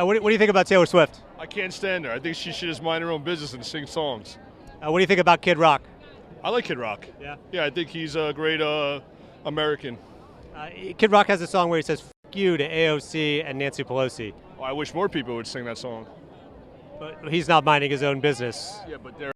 What do you think about Taylor Swift? I can't stand her. I think she should just mind her own business and sing songs. What do you think about Kid Rock? I like Kid Rock. Yeah. Yeah, I think he's a great American. Kid Rock has a song where he says "F you" to AOC and Nancy Pelosi. Oh, I wish more people would sing that song. But he's not minding his own business. Yeah, but they're...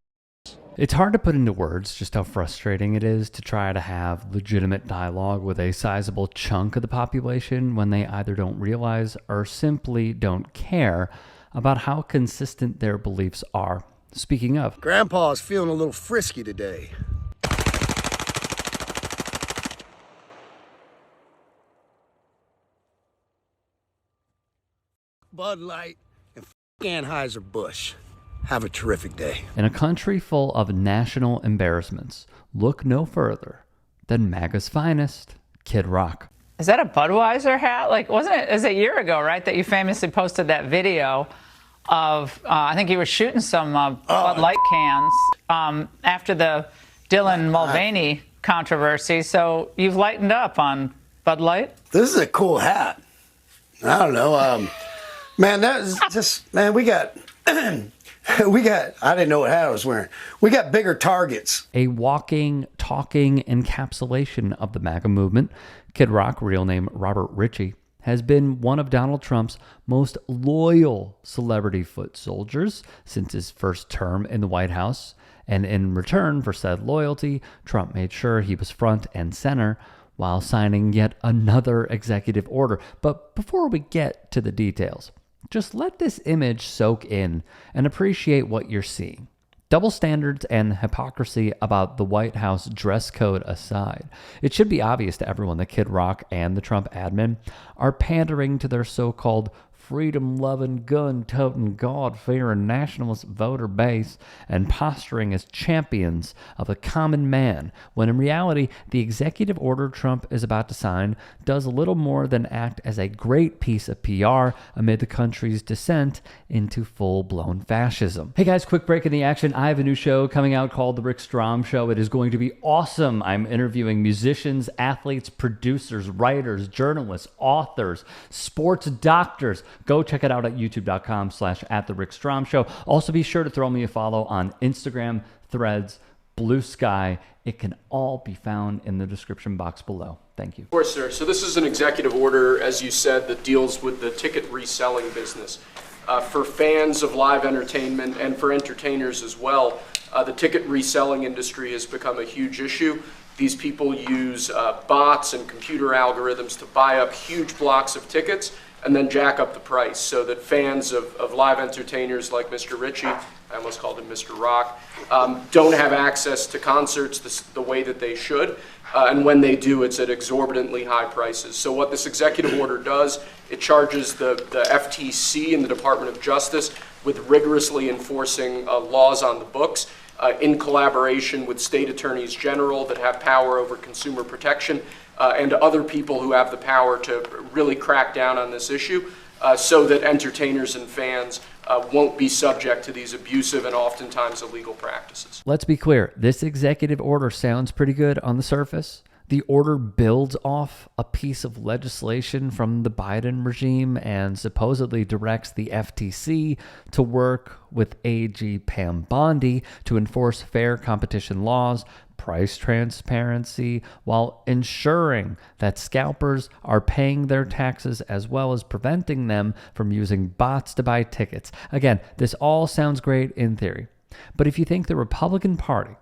It's hard to put into words just how frustrating it is to try to have legitimate dialogue with a sizable chunk of the population when they either don't realize or simply don't care about how consistent their beliefs are. Speaking of, Grandpa's feeling a little frisky today. Bud Light and Anheuser-Busch. Have a terrific day. in a country full of national embarrassments, look no further than MAGA's finest, Kid Rock. Is that a Budweiser hat? Like, wasn't it? It was a year ago, right, that you famously posted that video of, I think you were shooting some Bud Light cans after the Dylan Mulvaney controversy. So you've lightened up on Bud Light? This is a cool hat. I don't know. Man, that is just, man, we got, I didn't know what hat I was wearing. We got bigger targets. A walking, talking encapsulation of the MAGA movement, Kid Rock, real name Robert Ritchie, has been one of Donald Trump's most loyal celebrity foot soldiers since his first term in the White House. And in return for said loyalty, Trump made sure he was front and center while signing yet another executive order. But before we get to the details, just let this image soak in and appreciate what you're seeing. Double standards and hypocrisy about the White House dress code aside, it should be obvious to everyone that Kid Rock and the Trump admin are pandering to their so-called freedom-loving, gun-toting, God-fearing nationalist voter base and posturing as champions of the common man, when in reality, the executive order Trump is about to sign does little more than act as a great piece of PR amid the country's descent into full-blown fascism. Hey guys, quick break in the action. I have a new show coming out called The Rick Strom Show. It is going to be awesome. I'm interviewing musicians, athletes, producers, writers, journalists, authors, sports doctors. Go check it out at youtube.com/@TheRickStromShow. Also be sure to throw me a follow on Instagram, Threads, Blue Sky. It can all be found in the description box below. Thank you. Of course, sir. So this is an executive order, as you said, that deals with the ticket reselling business. For fans of live entertainment and for entertainers as well, the ticket reselling industry has become a huge issue. These people use bots and computer algorithms to buy up huge blocks of tickets and then jack up the price so that fans of live entertainers like Mr. Ritchie, I almost called him Mr. Rock, don't have access to concerts the way that they should. And when they do, it's at exorbitantly high prices. So what this executive order does, it charges the FTC and the Department of Justice with rigorously enforcing laws on the books in collaboration with state attorneys general that have power over consumer protection and other people who have the power to really crack down on this issue so that entertainers and fans won't be subject to these abusive and oftentimes illegal practices. Let's be clear. This executive order sounds pretty good on the surface. The order builds off a piece of legislation from the Biden regime and supposedly directs the FTC to work with AG Pam Bondi to enforce fair competition laws, price transparency, while ensuring that scalpers are paying their taxes as well as preventing them from using bots to buy tickets. Again, this all sounds great in theory. But if you think the Republican Party,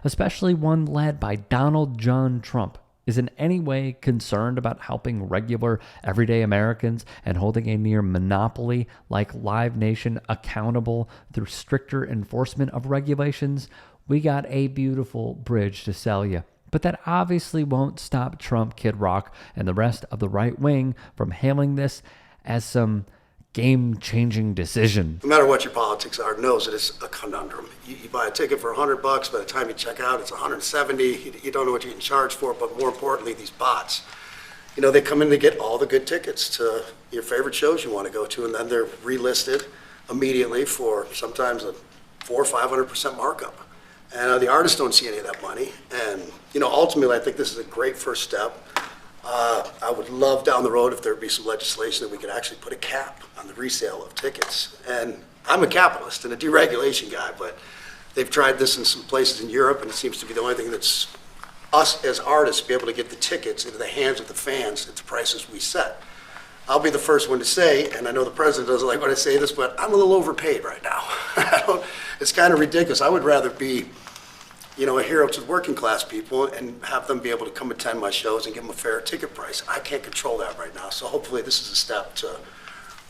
especially one led by Donald John Trump, is in any way concerned about helping regular, everyday Americans and holding a near monopoly like Live Nation accountable through stricter enforcement of regulations, we got a beautiful bridge to sell you. But that obviously won't stop Trump, Kid Rock, and the rest of the right wing from hailing this as some game-changing decision. No matter what your politics are, knows that it's a conundrum. You buy a ticket for $100, by the time you check out, it's $170. You don't know what you can charge for it, but more importantly, these bots. You know, they come in to get all the good tickets to your favorite shows you want to go to, and then they're relisted immediately for sometimes a 400% or 500% markup. And the artists don't see any of that money. And, you know, ultimately, I think this is a great first step. I would love down the road if there'd be some legislation that we could actually put a cap on the resale of tickets. And I'm a capitalist and a deregulation guy, but they've tried this in some places in Europe, and it seems to be the only thing that's us as artists be able to get the tickets into the hands of the fans at the prices we set. I'll be the first one to say, and I know the president doesn't like when I say this, but I'm a little overpaid right now. It's kind of ridiculous. I would rather be, a hero to the working class people and have them be able to come attend my shows and give them a fair ticket price. I can't control that right now, so hopefully this is a step to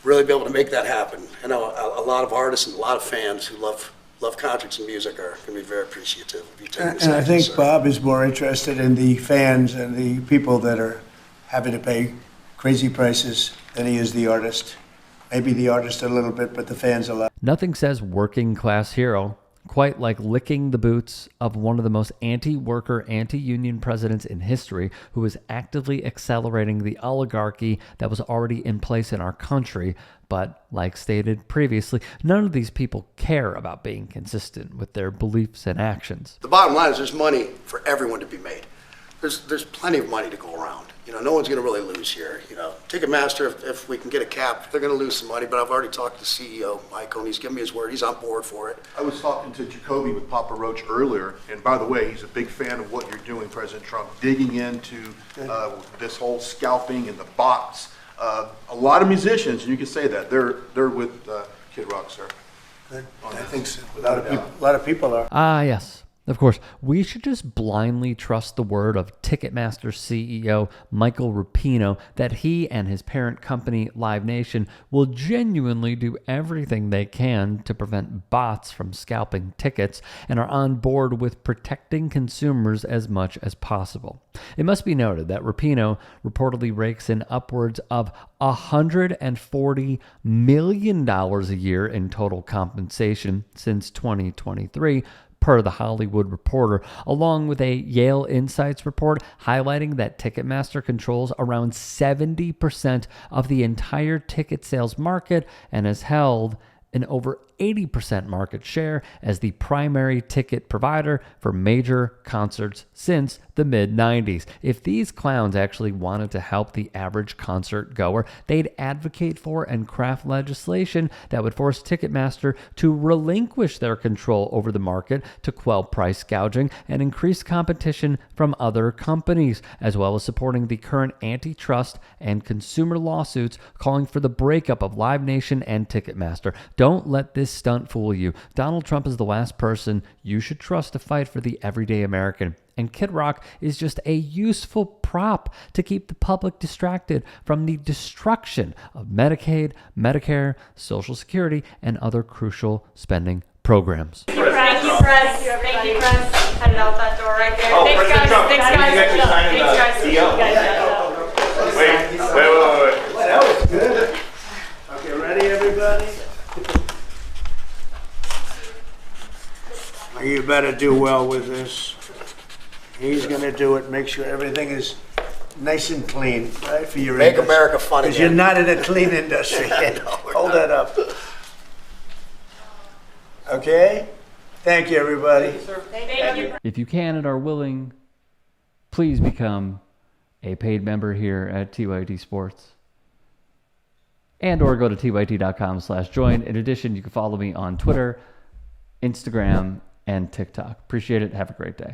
really be able to make that happen. I know a lot of artists and a lot of fans who love concerts and music are going to be very appreciative of you taking this And I action, think sir. Bob is more interested in the fans and the people that are having to pay crazy prices than he is the artist. Maybe the artist a little bit, but the fans a lot. Nothing says working class hero quite like licking the boots of one of the most anti-worker, anti-union presidents in history, who is actively accelerating the oligarchy that was already in place in our country. But like stated previously, none of these people care about being consistent with their beliefs and actions. The bottom line is there's money for everyone to be made. There's plenty of money to go around. No one's going to really lose here. Ticketmaster, if we can get a cap, they're going to lose some money, but I've already talked to CEO Michael, and he's given me his word. He's on board for it. I was talking to Jacoby with Papa Roach earlier, and by the way, he's a big fan of what you're doing, President Trump, digging into this whole scalping and the bots. A lot of musicians, and you can say that, they're with Kid Rock, sir. Good. I think so. A lot of people are. Ah, yes. Of course, we should just blindly trust the word of Ticketmaster CEO Michael Rapino that he and his parent company, Live Nation, will genuinely do everything they can to prevent bots from scalping tickets and are on board with protecting consumers as much as possible. It must be noted that Rapino reportedly rakes in upwards of $140 million a year in total compensation since 2023, per the Hollywood Reporter, along with a Yale Insights report highlighting that Ticketmaster controls around 70% of the entire ticket sales market and has held an over 80% market share as the primary ticket provider for major concerts since the mid-90s. If these clowns actually wanted to help the average concert goer, they'd advocate for and craft legislation that would force Ticketmaster to relinquish their control over the market to quell price gouging and increase competition from other companies, as well as supporting the current antitrust and consumer lawsuits calling for the breakup of Live Nation and Ticketmaster. Don't let this stunt fool you. Donald Trump is the last person you should trust to fight for the everyday American. And Kid Rock is just a useful prop to keep the public distracted from the destruction of Medicaid, Medicare, Social Security, and other crucial spending programs. Thank you, press. Thank you, press. Headed out that door right there. Oh, Thanks, President guys. Trump, Thanks, you guys. actually signed Thanks, guys. the deal? Wait. Well, that was good. Okay, ready, everybody? You better do well with this. He's going to do it. Make sure everything is nice and clean, right, for your Make industry. America fun Because again. you're not in a clean industry. Hold that up. Okay? Thank you, everybody. Thank you. If you can and are willing, please become a paid member here at TYT Sports. And or go to tyt.com/join. In addition, you can follow me on Twitter, Instagram, and TikTok. Appreciate it. Have a great day.